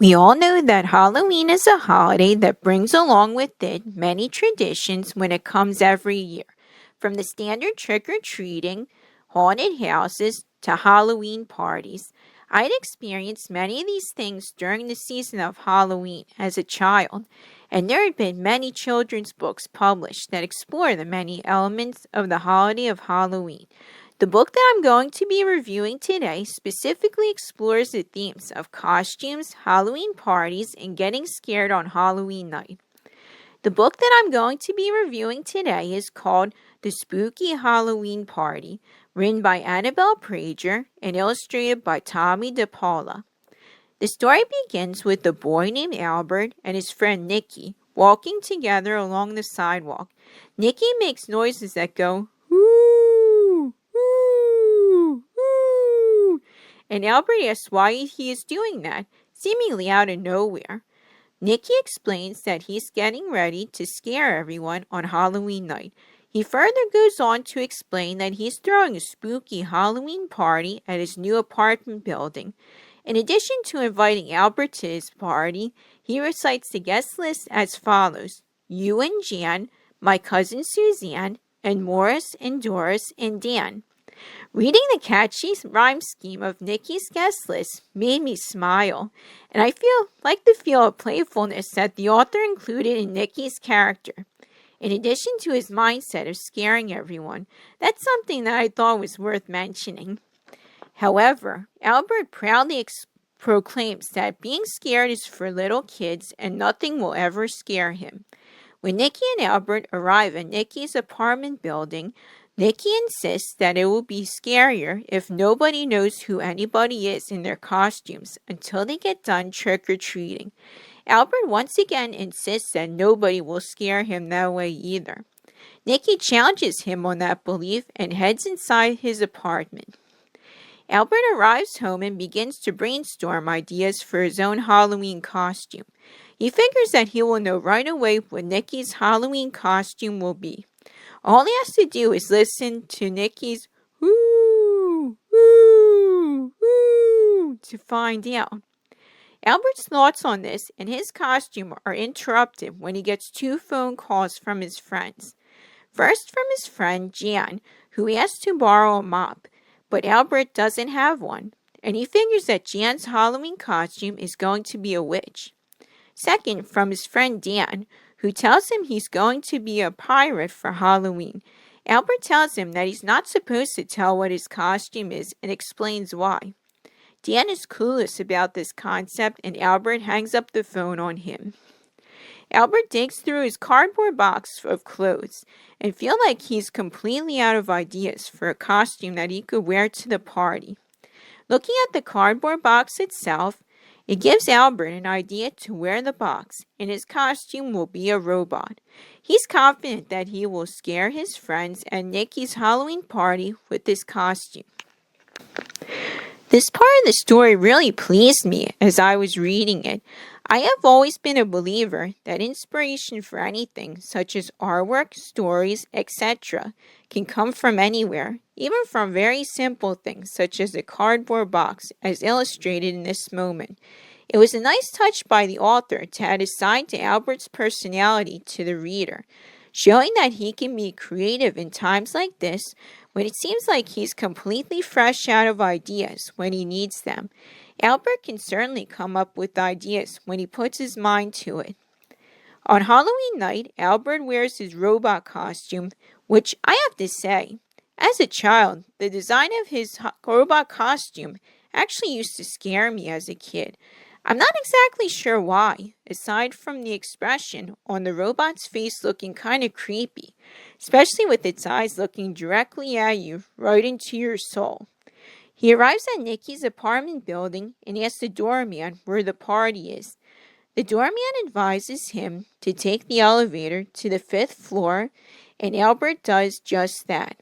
We all know that Halloween is a holiday that brings along with it many traditions when it comes every year. From the standard trick or treating, haunted houses, to Halloween parties. I'd experienced many of these things during the season of Halloween as a child, and there have been many children's books published that explore the many elements of the holiday of Halloween. The book that I'm going to be reviewing today specifically explores the themes of costumes, Halloween parties, and getting scared on Halloween night. The book that I'm going to be reviewing today is called The Spooky Halloween Party, written by Annabelle Prager and illustrated by Tommy DePaula. The story begins with a boy named Albert and his friend Nicky walking together along the sidewalk. Nicky makes noises that go, "Woo! Woo! Woo!" And Albert asks why he is doing that, seemingly out of nowhere. Nicky explains that he's getting ready to scare everyone on Halloween night. He further goes on to explain that he's throwing a spooky Halloween party at his new apartment building. In addition to inviting Albert to his party, he recites the guest list as follows: you and Jan, my cousin Suzanne, and Morris and Doris and Dan. Reading the catchy rhyme scheme of Nicky's guest list made me smile, and I like the feel of playfulness that the author included in Nicky's character. In addition to his mindset of scaring everyone, that's something that I thought was worth mentioning. However, Albert proudly proclaims that being scared is for little kids and nothing will ever scare him. When Nicky and Albert arrive at Nicky's apartment building, Nicky insists that it will be scarier if nobody knows who anybody is in their costumes until they get done trick-or-treating. Albert once again insists that nobody will scare him that way either. Nicky challenges him on that belief and heads inside his apartment. Albert arrives home and begins to brainstorm ideas for his own Halloween costume. He figures that he will know right away what Nicky's Halloween costume will be. All he has to do is listen to Nicky's woo, woo, woo to find out. Albert's thoughts on this and his costume are interrupted when he gets two phone calls from his friends. First from his friend Jan, who he asks to borrow a mop, but Albert doesn't have one, and he figures that Jan's Halloween costume is going to be a witch. Second, from his friend Dan, who tells him he's going to be a pirate for Halloween. Albert tells him that he's not supposed to tell what his costume is and explains why. Dan is clueless about this concept and Albert hangs up the phone on him. Albert digs through his cardboard box of clothes and feels like he's completely out of ideas for a costume that he could wear to the party. Looking at the cardboard box itself, it gives Albert an idea to wear the box, and his costume will be a robot. He's confident that he will scare his friends at Nicky's Halloween party with this costume. This part of the story really pleased me as I was reading it. I have always been a believer that inspiration for anything, such as artwork, stories, etc., can come from anywhere, even from very simple things, such as a cardboard box, as illustrated in this moment. It was a nice touch by the author to add a side to Albert's personality to the reader, showing that he can be creative in times like this when it seems like he's completely fresh out of ideas when he needs them. Albert can certainly come up with ideas when he puts his mind to it. On Halloween night, Albert wears his robot costume, which I have to say, as a child, the design of his robot costume actually used to scare me as a kid. I'm not exactly sure why, aside from the expression on the robot's face looking kind of creepy, especially with its eyes looking directly at you, right into your soul. He arrives at Nicky's apartment building and asks the doorman where the party is. The doorman advises him to take the elevator to the 5th floor, and Albert does just that.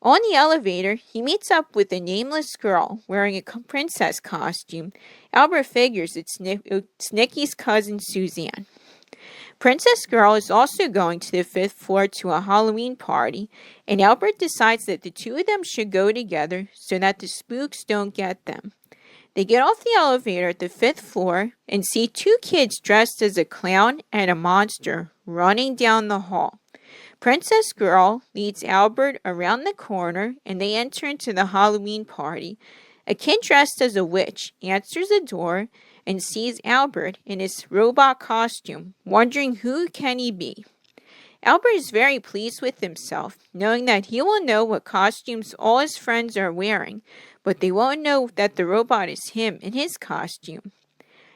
On the elevator, he meets up with a nameless girl wearing a princess costume. Albert figures it's Nicky's cousin Suzanne. Princess Girl is also going to the 5th floor to a Halloween party, and Albert decides that the two of them should go together so that the spooks don't get them. They get off the elevator at the 5th floor and see two kids dressed as a clown and a monster running down the hall. Princess Girl leads Albert around the corner and they enter into the Halloween party. A kid dressed as a witch answers the door and sees Albert in his robot costume, wondering who can he be. Albert is very pleased with himself, knowing that he will know what costumes all his friends are wearing, but they won't know that the robot is him in his costume.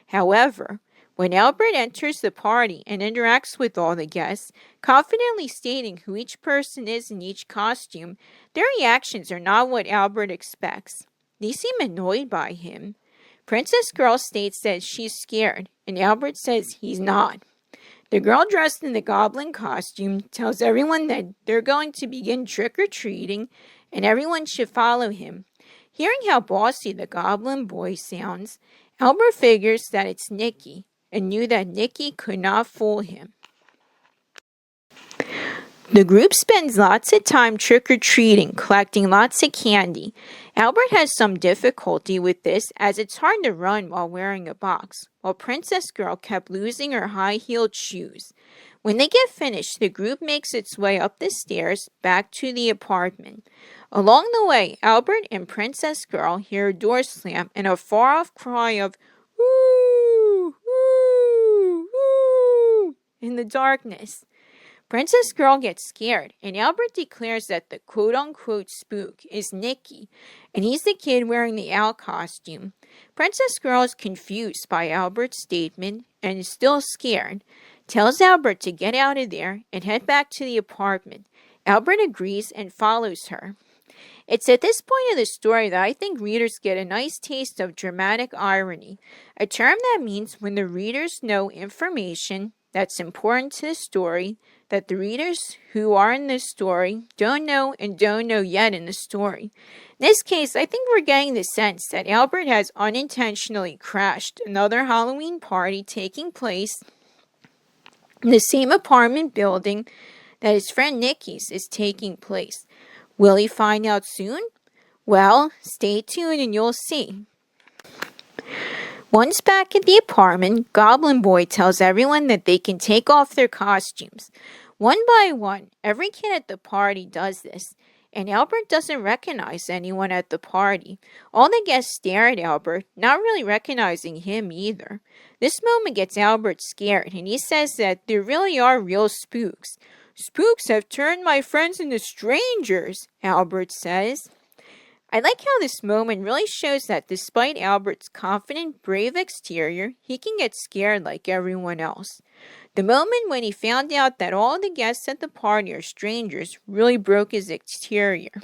However, when Albert enters the party and interacts with all the guests, confidently stating who each person is in each costume, their reactions are not what Albert expects. They seem annoyed by him. Princess Girl states that she's scared, and Albert says he's not. The girl dressed in the goblin costume tells everyone that they're going to begin trick-or-treating, and everyone should follow him. Hearing how bossy the goblin boy sounds, Albert figures that it's Nicky, and knew that Nicky could not fool him. The group spends lots of time trick-or-treating, collecting lots of candy. Albert has some difficulty with this as it's hard to run while wearing a box, while Princess Girl kept losing her high-heeled shoes. When they get finished, the group makes its way up the stairs back to the apartment. Along the way, Albert and Princess Girl hear a door slam and a far-off cry of "Woo! Woo! Woo!" in the darkness. Princess Girl gets scared, and Albert declares that the quote-unquote spook is Nicky, and he's the kid wearing the owl costume. Princess Girl is confused by Albert's statement and is still scared, tells Albert to get out of there and head back to the apartment. Albert agrees and follows her. It's at this point of the story that I think readers get a nice taste of dramatic irony, a term that means when the readers know information that's important to the story that the readers who are in this story don't know and don't know yet in the story. In this case, I think we're getting the sense that Albert has unintentionally crashed another Halloween party taking place in the same apartment building that his friend Nicky's is taking place. Will he find out soon? Well, stay tuned and you'll see. Once back at the apartment, Goblin Boy tells everyone that they can take off their costumes. One by one, every kid at the party does this, and Albert doesn't recognize anyone at the party. All the guests stare at Albert, not really recognizing him either. This moment gets Albert scared, and he says that there really are real spooks. "Spooks have turned my friends into strangers," Albert says. I like how this moment really shows that despite Albert's confident, brave exterior, he can get scared like everyone else. The moment when he found out that all the guests at the party are strangers really broke his exterior.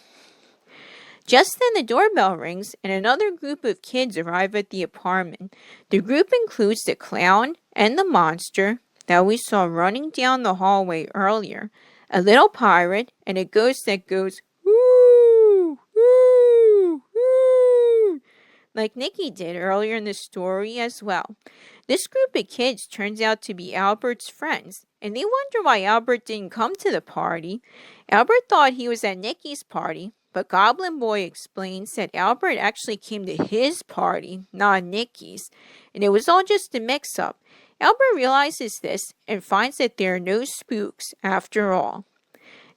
Just then the doorbell rings and another group of kids arrive at the apartment. The group includes the clown and the monster that we saw running down the hallway earlier, a little pirate, and a ghost that goes, "Woo! Woo! Woo!" like Nicky did earlier in the story as well. This group of kids turns out to be Albert's friends, and they wonder why Albert didn't come to the party. Albert thought he was at Nicky's party, but Goblin Boy explains that Albert actually came to his party, not Nicky's, and it was all just a mix-up. Albert realizes this and finds that there are no spooks after all.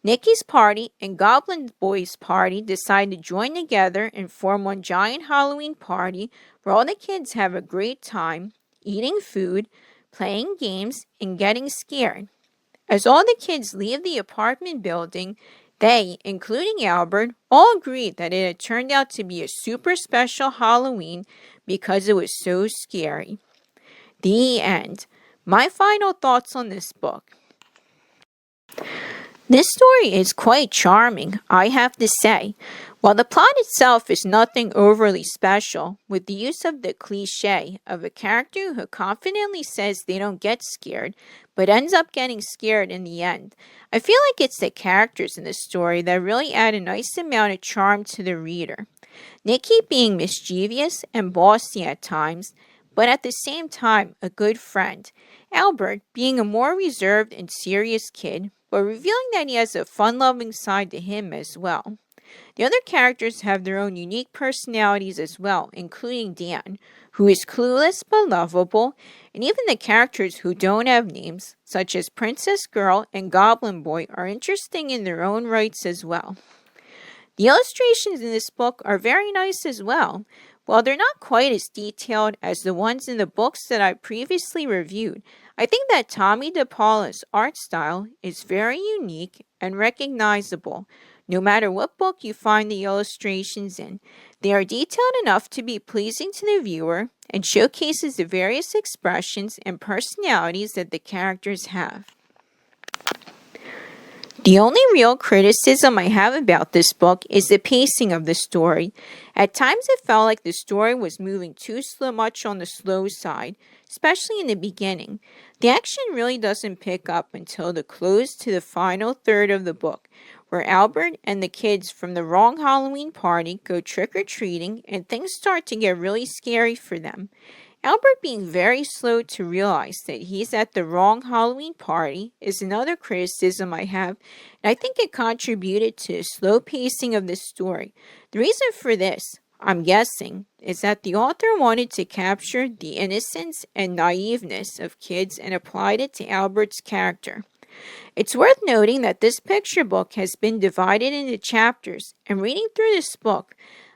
Nicky's party and Goblin Boy's party decide to join together and form one giant Halloween party where all the kids have a great time, eating food, playing games, and getting scared. As all the kids leave the apartment building, they, including Albert, all agreed that it had turned out to be a super special Halloween because it was so scary. The end. My final thoughts on this book. This story is quite charming, I have to say. While the plot itself is nothing overly special, with the use of the cliche of a character who confidently says they don't get scared, but ends up getting scared in the end, I feel like it's the characters in the story that really add a nice amount of charm to the reader. Nicky being mischievous and bossy at times, but at the same time a good friend. Albert being a more reserved and serious kid, but revealing that he has a fun-loving side to him as well. The other characters have their own unique personalities as well, including Dan, who is clueless but lovable, and even the characters who don't have names, such as Princess Girl and Goblin Boy, are interesting in their own rights as well. The illustrations in this book are very nice as well. While they're not quite as detailed as the ones in the books that I previously reviewed, I think that Tomie dePaola's art style is very unique and recognizable. No matter what book you find the illustrations in, they are detailed enough to be pleasing to the viewer and showcases the various expressions and personalities that the characters have. The only real criticism I have about this book is the pacing of the story. At times it felt like the story was moving too much on the slow side, especially in the beginning. The action really doesn't pick up until the close to the final third of the book, where Albert and the kids from the wrong Halloween party go trick-or-treating and things start to get really scary for them. Albert being very slow to realize that he's at the wrong Halloween party is another criticism I have, and I think it contributed to the slow pacing of the story. The reason for this, I'm guessing, is that the author wanted to capture the innocence and naiveness of kids and applied it to Albert's character. It's worth noting that this picture book has been divided into chapters, and reading through this book,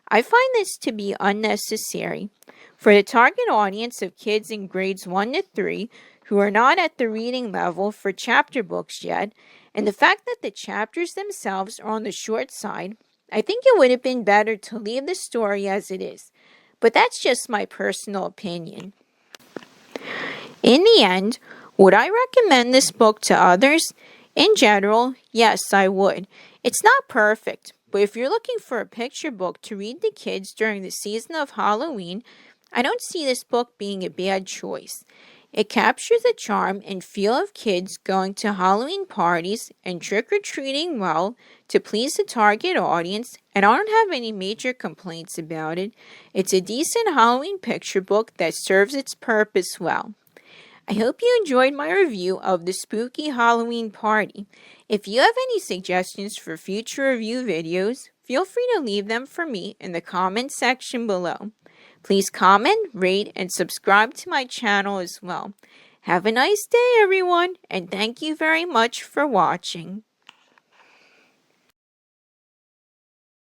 I find this to be unnecessary. For the target audience of kids in grades 1 to 3 who are not at the reading level for chapter books yet, and the fact that the chapters themselves are on the short side, I think it would have been better to leave the story as it is. But that's just my personal opinion. In the end, would I recommend this book to others? In general, yes, I would. It's not perfect, but if you're looking for a picture book to read to kids during the season of Halloween, I don't see this book being a bad choice. It captures the charm and feel of kids going to Halloween parties and trick-or-treating well to please the target audience, and I don't have any major complaints about it. It's a decent Halloween picture book that serves its purpose well. I hope you enjoyed my review of The Spooky Halloween Party. If you have any suggestions for future review videos, feel free to leave them for me in the comment section below. Please comment, rate, and subscribe to my channel as well. Have a nice day, everyone, and thank you very much for watching.